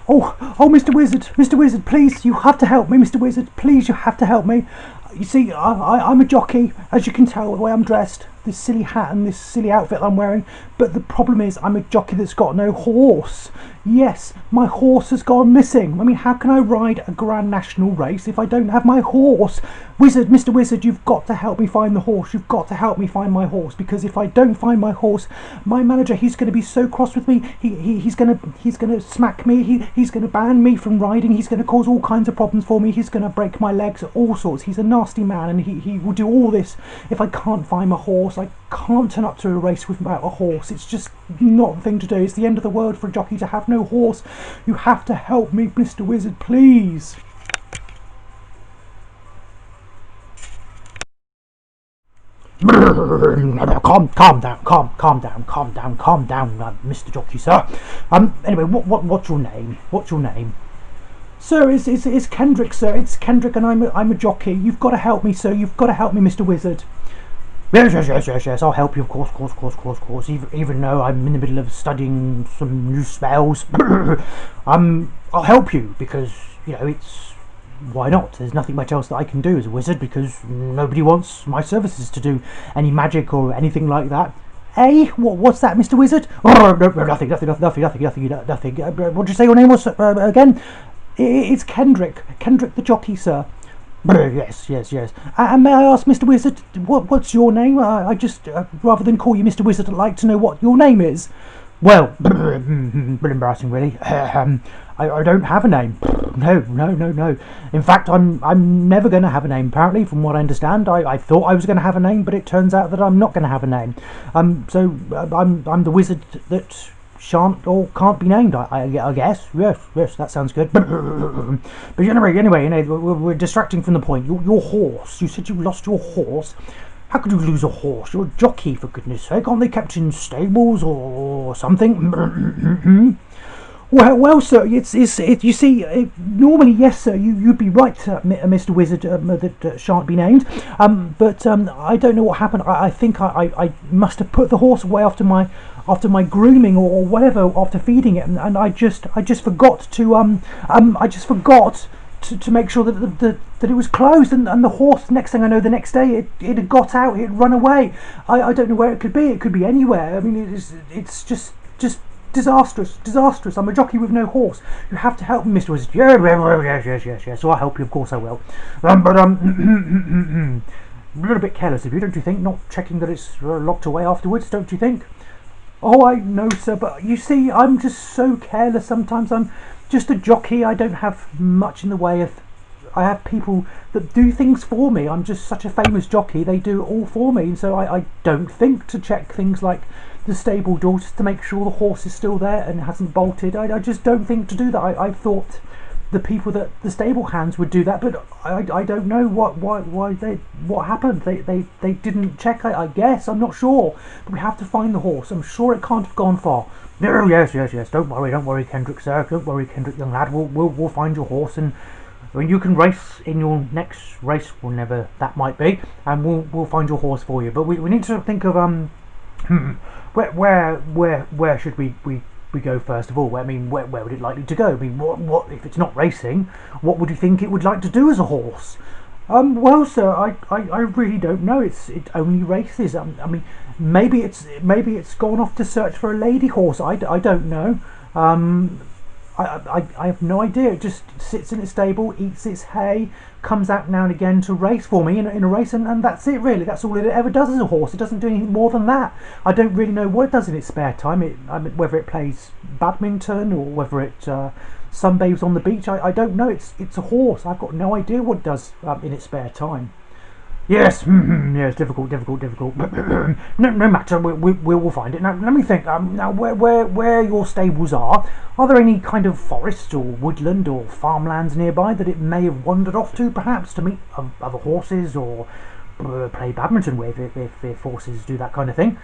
Oh, Mr. Wizard, please, you have to help me, Mr. Wizard, please, you have to help me. You see, I'm a jockey, as you can tell the way I'm dressed, this silly hat and this silly outfit I'm wearing. But the problem is, I'm a jockey that's got no horse. Yes, my horse has gone missing. I mean, how can I ride a Grand National race if I don't have my horse? Mr. Wizard, you've got to help me find the horse. You've got to help me find my horse, because if I don't find my horse, my manager, he's going to be so cross with me. He's going to smack me. He's going to ban me from riding. He's going to cause all kinds of problems for me. He's going to break my legs, all sorts. He's a nasty man, and he will do all this if I can't find my horse. I can't turn up to a race without a horse. It's just not the thing to do. It's the end of the world for a jockey to have no horse. You have to help me, Mr. Wizard, please. Calm down, Mr. Jockey, sir. Anyway, what's your name? What's your name? Sir, it's Kendrick, sir. It's Kendrick, and I'm a jockey. You've got to help me, sir. You've got to help me, Mr. Wizard. Yes. I'll help you, of course. Even though I'm in the middle of studying some new spells, I'll help you because it's why not? There's nothing much else that I can do as a wizard because nobody wants my services to do any magic or anything like that. Eh? What's that, Mr. Wizard? Oh, no, nothing. What did you say your name was again? It's Kendrick the jockey, sir. Yes. And may I ask, Mr. Wizard, what's your name? I just, rather than call you Mr. Wizard, I'd like to know what your name is. Well, bit embarrassing, really. I don't have a name. No. In fact, I'm never going to have a name. Apparently, from what I understand, I thought I was going to have a name, but it turns out that I'm not going to have a name. So I'm the wizard that shan't or can't be named. I guess. Yes, that sounds good. But anyway, we're distracting from the point. Your horse. You said you lost your horse. How could you lose a horse? You're a jockey, for goodness sake. Aren't they kept in stables or something? Well, sir. You see, normally, yes, sir. You'd be right, Mr. Wizard, that shan't be named. But I don't know what happened. I think I must have put the horse away after my grooming or whatever, after feeding it, and I just forgot to make sure that it was closed, and the horse, next thing I know, the next day it had got out, it had run away. I don't know where it could be. It could be anywhere. I mean, it's just disastrous. I'm a jockey with no horse. You have to help me, Mr. Wizard. Yes. So I'll help you, of course I will. But a little bit careless of you, don't you think? Not checking that it's locked away afterwards, don't you think? Oh, I know, sir, but you see, I'm just so careless sometimes. I'm just a jockey. I don't have much in the way of. I have people that do things for me. I'm just such a famous jockey. They do it all for me, and so I don't think to check things like the stable door just to make sure the horse is still there and hasn't bolted. I just don't think to do that. I thought the people that the stable hands would do that, but I don't know what happened. They didn't check. I guess I'm not sure, but we have to find the horse. I'm sure it can't have gone far. No, yes. Don't worry, Kendrick, sir. Don't worry, Kendrick, young lad. We'll find your horse, and when you can race in your next race, whenever that might be, and we'll find your horse for you. But we need to think of where should we go first of all? I mean, where would it likely to go? I mean, what if it's not racing? What would you think it would like to do as a horse? Well, sir, I really don't know. It only races. I mean, maybe it's gone off to search for a lady horse. I don't know. I have no idea. It just sits in its stable, eats its hay, comes out now and again to race for me in a race, and that's it really. That's all it ever does as a horse. It doesn't do anything more than that. I don't really know what it does in its spare time. Whether it plays badminton or whether it sunbathes on the beach. I don't know. It's a horse. I've got no idea what it does in its spare time. Yes, yes, difficult. No matter, we'll find it. Now, let me think. Now, where your stables are there any kind of forest or woodland or farmlands nearby that it may have wandered off to, perhaps, to meet other horses or play badminton with, if horses do that kind of thing?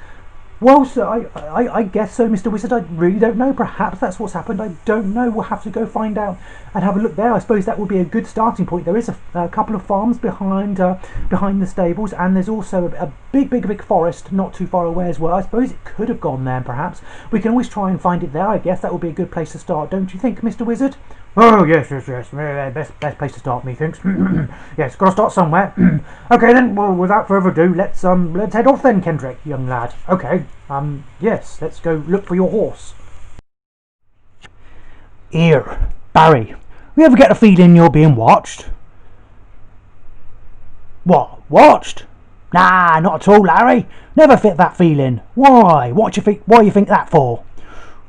Well, sir, I guess so, Mr. Wizard. I really don't know. Perhaps that's what's happened. I don't know. We'll have to go find out and have a look there. I suppose that would be a good starting point. There is a couple of farms behind the stables, and there's also a big forest not too far away as well. I suppose it could have gone there, perhaps. We can always try and find it there. I guess that would be a good place to start, don't you think, Mr. Wizard? Oh, yes. Best place to start, methinks. Yes, got to start somewhere. Okay, then. Well, without further ado, let's head off then, Kendrick, young lad. Okay. Yes, let's go look for your horse. Here, Barry. You ever get a feeling you're being watched? What? Watched? Nah, not at all, Larry. Never fit that feeling. Why? What you think? Why you think that for?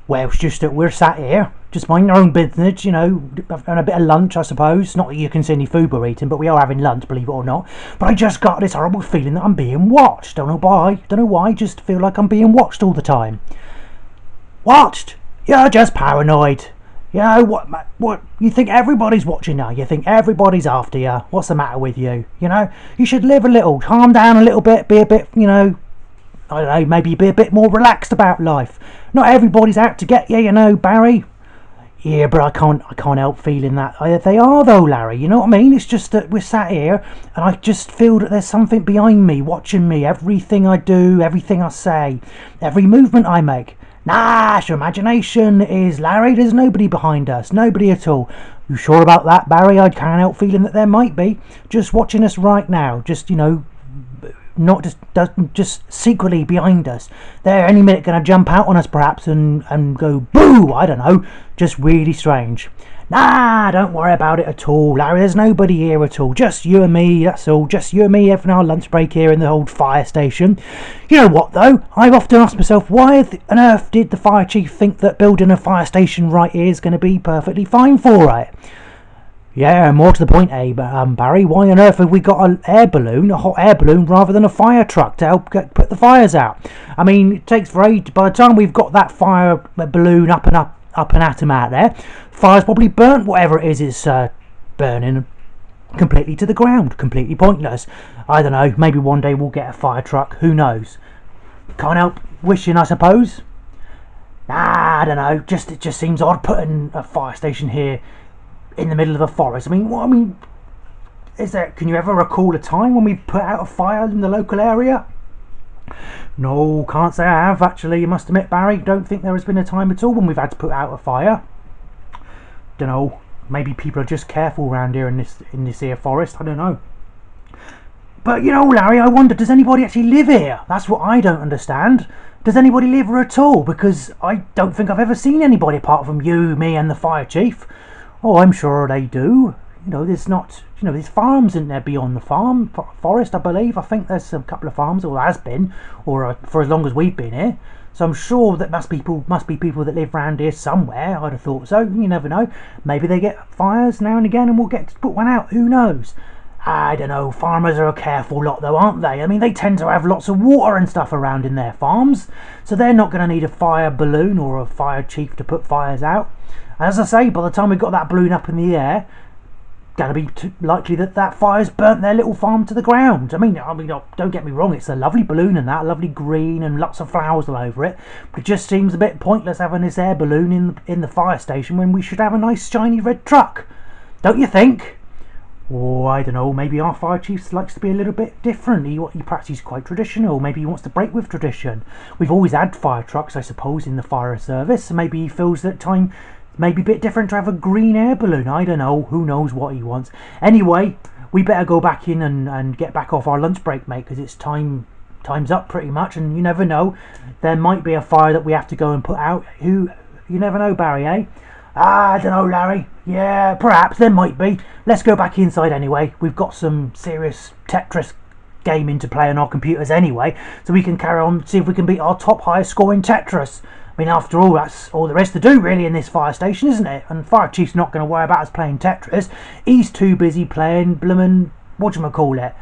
Well, it's just that we're sat here, just minding our own business, you know, having a bit of lunch, I suppose. Not that you can see any food we're eating, but we are having lunch, believe it or not. But I just got this horrible feeling that I'm being watched. Don't know why. Just feel like I'm being watched all the time. Watched? You're just paranoid. You know, what? You think everybody's watching now? You think everybody's after you? What's the matter with you? You know, you should live a little, calm down a little bit, be a bit, you know, I don't know, maybe be a bit more relaxed about life. Not everybody's out to get you, you know, Barry. Yeah, but I can't help feeling that. They are though, Larry, you know what I mean? It's just that we're sat here and I just feel that there's something behind me, watching me, everything I do, everything I say, every movement I make. Nah, it's your imagination, it is, Larry. There's nobody behind us, nobody at all. You sure about that, Barry? I can't help feeling that there might be. Just watching us right now, just, you know, not just secretly behind us. They're any minute going to jump out on us perhaps and go boo. I don't know, just really strange. Nah, don't worry about it at all, Larry. There's nobody here at all, just you and me, that's all. Just you and me having our lunch break here in the old fire station. You know what though, I've often asked myself, why on earth did the fire chief think that building a fire station right here is going to be perfectly fine for it? Yeah, more to the point, Barry, why on earth have we got an air balloon, a hot air balloon, rather than a fire truck to help put the fires out? I mean, it takes for ages. By the time we've got that fire balloon up and at 'em out there, fire's probably burnt whatever it is it's burning completely to the ground, completely pointless. I don't know, maybe one day we'll get a fire truck, who knows? Can't help wishing, I suppose. Nah, I don't know, it just seems odd putting a fire station here in the middle of the forest. I mean, can you ever recall a time when we put out a fire in the local area? No, can't say I have, actually, you must admit, Barry. Don't think there has been a time at all when we've had to put out a fire. Don't know, maybe people are just careful around here in this here forest, I don't know. But, you know, Larry, I wonder, does anybody actually live here? That's what I don't understand. Does anybody live here at all? Because I don't think I've ever seen anybody apart from you, me and the fire chief. Oh, I'm sure they do. You know, there's farms in there beyond the forest, I believe. I think there's a couple of farms, or has been, or for as long as we've been here. So I'm sure that must be people that live around here somewhere. I'd have thought so. You never know. Maybe they get fires now and again, and we'll get to put one out. Who knows? I don't know. Farmers are a careful lot, though, aren't they? I mean, they tend to have lots of water and stuff around in their farms, so they're not going to need a fire balloon or a fire chief to put fires out. As I say, by the time we've got that balloon up in the air, going to be likely that fire's burnt their little farm to the ground. I mean, don't get me wrong, it's a lovely balloon and that, lovely green and lots of flowers all over it. But it just seems a bit pointless having this air balloon in the fire station when we should have a nice shiny red truck. Don't you think? Or, I don't know, maybe our fire chief likes to be a little bit different. Perhaps he's quite traditional. Maybe he wants to break with tradition. We've always had fire trucks, I suppose, in the fire service. So maybe he feels that time maybe a bit different to have a green air balloon. I don't know. Who knows what he wants. Anyway, we better go back in and get back off our lunch break, mate, because it's time's up pretty much. And you never know. There might be a fire that we have to go and put out. You never know, Barry, eh? I don't know, Larry. Yeah, perhaps there might be. Let's go back inside anyway. We've got some serious Tetris gaming to play on our computers anyway, so we can carry on, see if we can beat our top highest score in Tetris. I mean, after all, that's all there is to do really in this fire station, isn't it? And Fire Chief's not going to worry about us playing Tetris. He's too busy playing bloomin', whatchamacallit,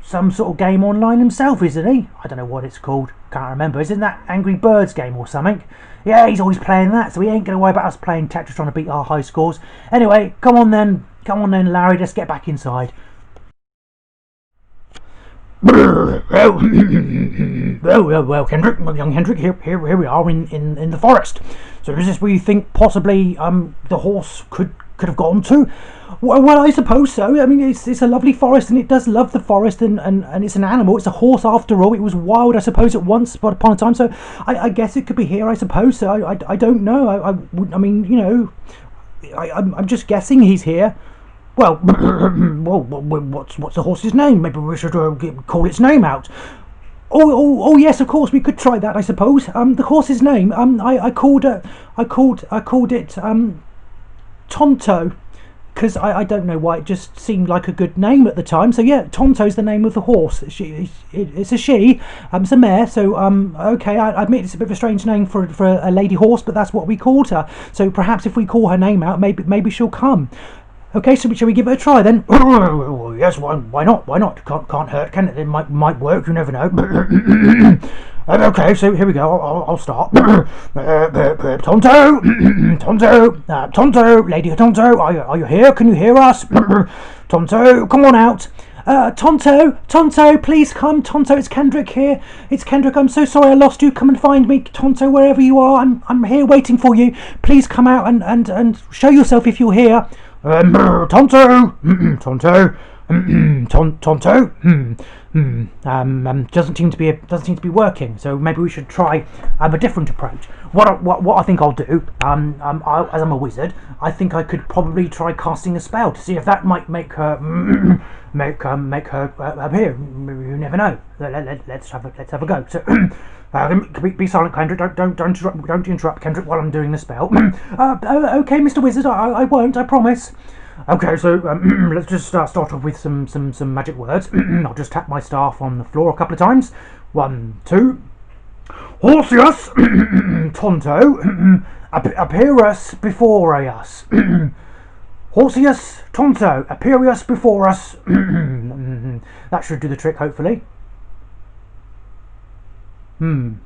some sort of game online himself, isn't he? I don't know what it's called. Can't remember. Isn't that Angry Birds game or something? Yeah, he's always playing that, so he ain't going to worry about us playing Tetris trying to beat our high scores. Anyway, come on then, Larry, let's get back inside. Well, Kendrick, young Kendrick, here we are in the forest. So is this where you think possibly the horse could have gone to? Well, I suppose so. I mean, it's a lovely forest, and it does love the forest, and it's an animal. It's a horse after all. It was wild, I suppose, at once upon a time. So I guess it could be here. I suppose so. I don't know. I mean, you know, I'm just guessing he's here. Well, what's the horse's name? Maybe we should call its name out. Oh, yes, of course we could try that. I suppose. The horse's name. I called it Tonto, because I don't know why, it just seemed like a good name at the time. So yeah, Tonto's the name of the horse. It's a she. It's a mare. So okay, I admit it's a bit of a strange name for a lady horse, but that's what we called her. So perhaps if we call her name out, maybe she'll come. Okay, so shall we give it a try then? Yes, why not? Why not? Can't hurt, can it? It might work. You never know. Okay, so here we go. I'll start. Tonto, Tonto, Lady Tonto, are you here? Can you hear us? Tonto, come on out. Tonto, please come. Tonto, it's Kendrick here. It's Kendrick. I'm so sorry I lost you. Come and find me, Tonto, wherever you are. I'm here waiting for you. Please come out and show yourself if you're here. Tonto, Tonto, doesn't seem to be working. So maybe we should try a different approach. What I think I'll do, as I'm a wizard, I think I could probably try casting a spell to see if that might make her appear. You never know. Let's have a go. So. Be silent, Kendrick. Don't interrupt, Kendrick, while I'm doing the spell. Okay, Mr. Wizard, I won't. I promise. Okay, so let's just start off with some magic words. I'll just tap my staff on the floor a couple of times. 1, 2. Horseus, Tonto, appear us before us. Horseus, Tonto, appear us before us. That should do the trick, hopefully. 2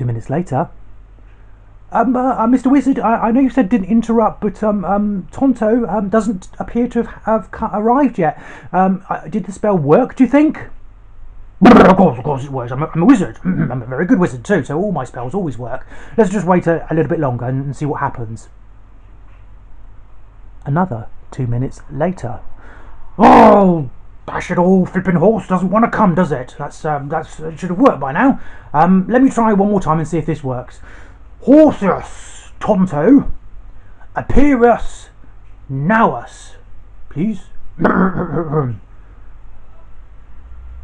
minutes later. Mr. Wizard, I know you said didn't interrupt, but Tonto doesn't appear to have arrived yet. Did the spell work, do you think? Of course it works. I'm a wizard. I'm a very good wizard too, so all my spells always work. Let's just wait a little bit longer and see what happens. Another 2 minutes later. Oh, dash it all! Flipping horse doesn't want to come, does it? It should have worked by now. Let me try one more time and see if this works. Horseus, Tonto, appear us, now us, please.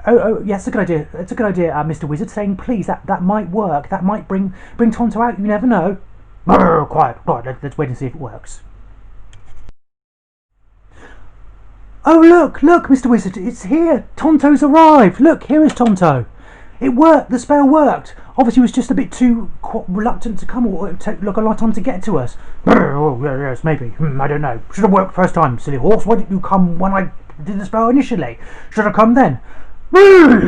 Oh, yes, a good idea. It's a good idea, Mr. Wizard, saying please. That might work. That might bring Tonto out. You never know. Quiet. Let's wait and see if it works. Oh, look, Mr. Wizard, it's here. Tonto's arrived. Look, here is Tonto. It worked. The spell worked. Obviously, he was just a bit too reluctant to come, or it took a lot of time to get to us. Oh, yes, maybe. I don't know. Should have worked first time, silly horse. Why didn't you come when I did the spell initially? Should have come then. Don't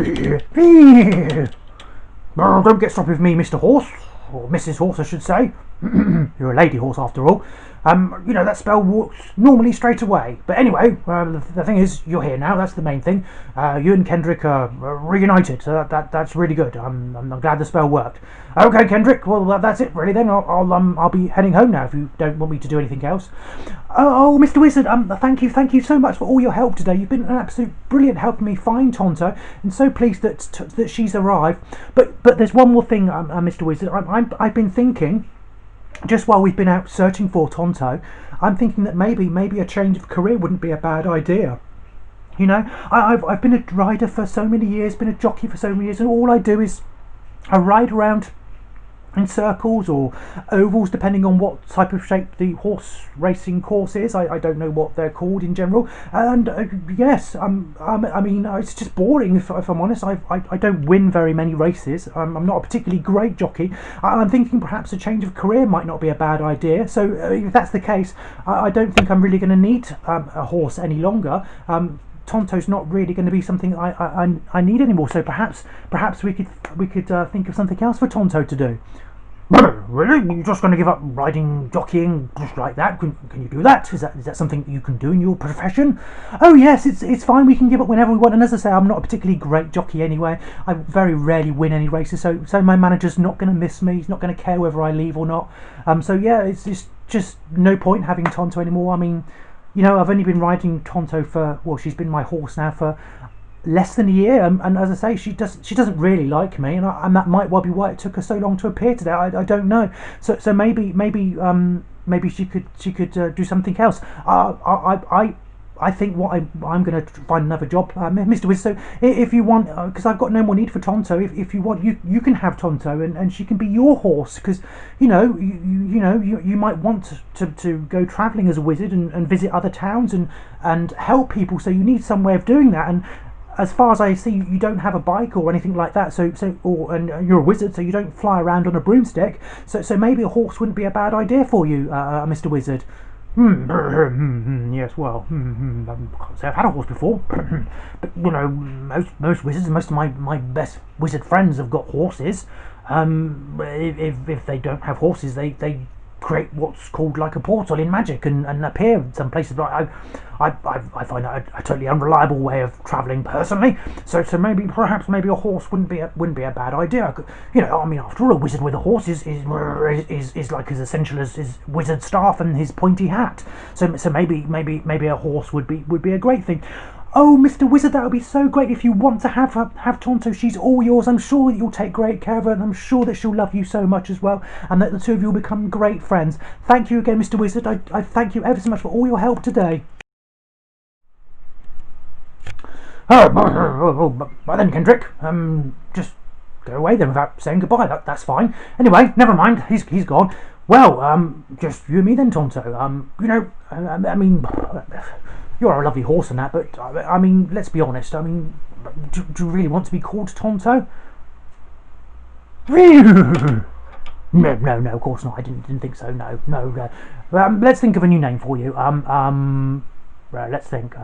get stroppy with me, Mr. Horse. Or Mrs. Horse, I should say. You're a lady horse after all. You know, that spell works normally straight away. But anyway, the thing is, you're here now. That's the main thing. You and Kendrick are reunited, so that's really good. I'm glad the spell worked. Okay, Kendrick. Well, that's it really. Then I'll be heading home now. If you don't want me to do anything else. Oh, Mr. Wizard. Thank you so much for all your help today. You've been an absolute brilliant helping me find Tonto, and so pleased that she's arrived. But there's one more thing, Mr. Wizard. I've been thinking. Just while we've been out searching for Tonto, I'm thinking that maybe a change of career wouldn't be a bad idea. You know, I've been a rider for so many years, been a jockey for so many years, and all I do is I ride around in circles or ovals, depending on what type of shape the horse racing course is. I don't know what they're called in general. And yes, I mean, it's just boring if I'm honest. I don't win very many races. I'm not a particularly great jockey. I'm thinking perhaps a change of career might not be a bad idea. So if that's the case, I don't think I'm really going to need a horse any longer. Tonto's not really going to be something I need anymore. So perhaps we could think of something else for Tonto to do. Really? You're just going to give up riding, jockeying just like that? Can you do that? Is that something that you can do in your profession? Oh yes, it's fine. We can give up whenever we want. And as I say, I'm not a particularly great jockey anyway. I very rarely win any races, so my manager's not going to miss me. He's not going to care whether I leave or not. So yeah, it's just no point having Tonto anymore. I mean, I've only been riding Tonto for, well, she's been my horse now for less than a year, and as I say, she doesn't really like me, and that might well be why it took her so long to appear today. I don't know. So maybe she could do something else. I think I'm going to find another job, Mr. Wiz. So if you want, because I've got no more need for Tonto. If you want, you can have Tonto, and she can be your horse. Because you might want to go travelling as a wizard and visit other towns and help people. So you need some way of doing that. And as far as I see, you don't have a bike or anything like that. And you're a wizard, so you don't fly around on a broomstick. So maybe a horse wouldn't be a bad idea for you, Mr. Wizard. Yes, well, I can't say I've had a horse before, but most wizards, most of my best wizard friends have got horses. If they don't have horses, they create what's called like a portal in magic and appear in some places. I find that a totally unreliable way of travelling personally. So perhaps a horse wouldn't be a bad idea. I mean, after all, a wizard with a horse is like as essential as his wizard staff and his pointy hat. So maybe a horse would be a great thing. Oh, Mr. Wizard, that would be so great. If you want to have Tonto, she's all yours. I'm sure that you'll take great care of her, and I'm sure that she'll love you so much as well, and that the two of you will become great friends. Thank you again, Mr. Wizard. I thank you ever so much for all your help today. But then, Kendrick, just go away then without saying goodbye. That's fine. Anyway, never mind. He's gone. Well, just you and me then, Tonto. I mean, you're a lovely horse and that, but I mean, let's be honest. I mean, do you really want to be called Tonto? No, no, of course not. I didn't think so. No, no. Let's think of a new name for you. Let's think.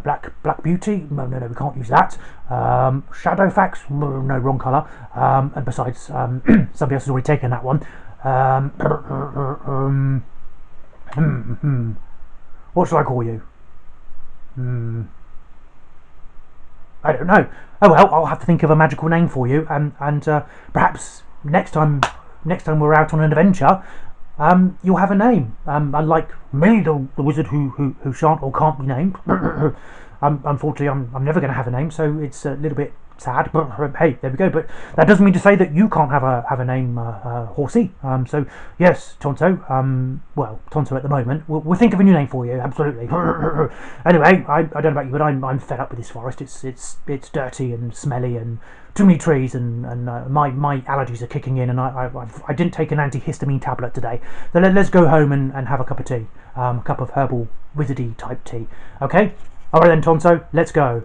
Black Beauty? No, we can't use that. Shadowfax? No, wrong colour. And besides, somebody else has already taken that one. What shall I call you? I don't know. Oh well, I'll have to think of a magical name for you, and perhaps next time we're out on an adventure, you'll have a name. Unlike me, the wizard who shan't or can't be named. Unfortunately, I'm never going to have a name, so it's a little bit sad. But hey, there we go. But that doesn't mean to say that you can't have a name, Horsey. So yes, Tonto. Well, Tonto at the moment. We'll think of a new name for you. Absolutely. Anyway, I don't know about you, but I'm fed up with this forest. It's dirty and smelly and too many trees, and my allergies are kicking in, and I didn't take an antihistamine tablet today. So let's go home and have a cup of tea, a cup of herbal wizardy type tea. Okay. All right then, Tonto. Let's go.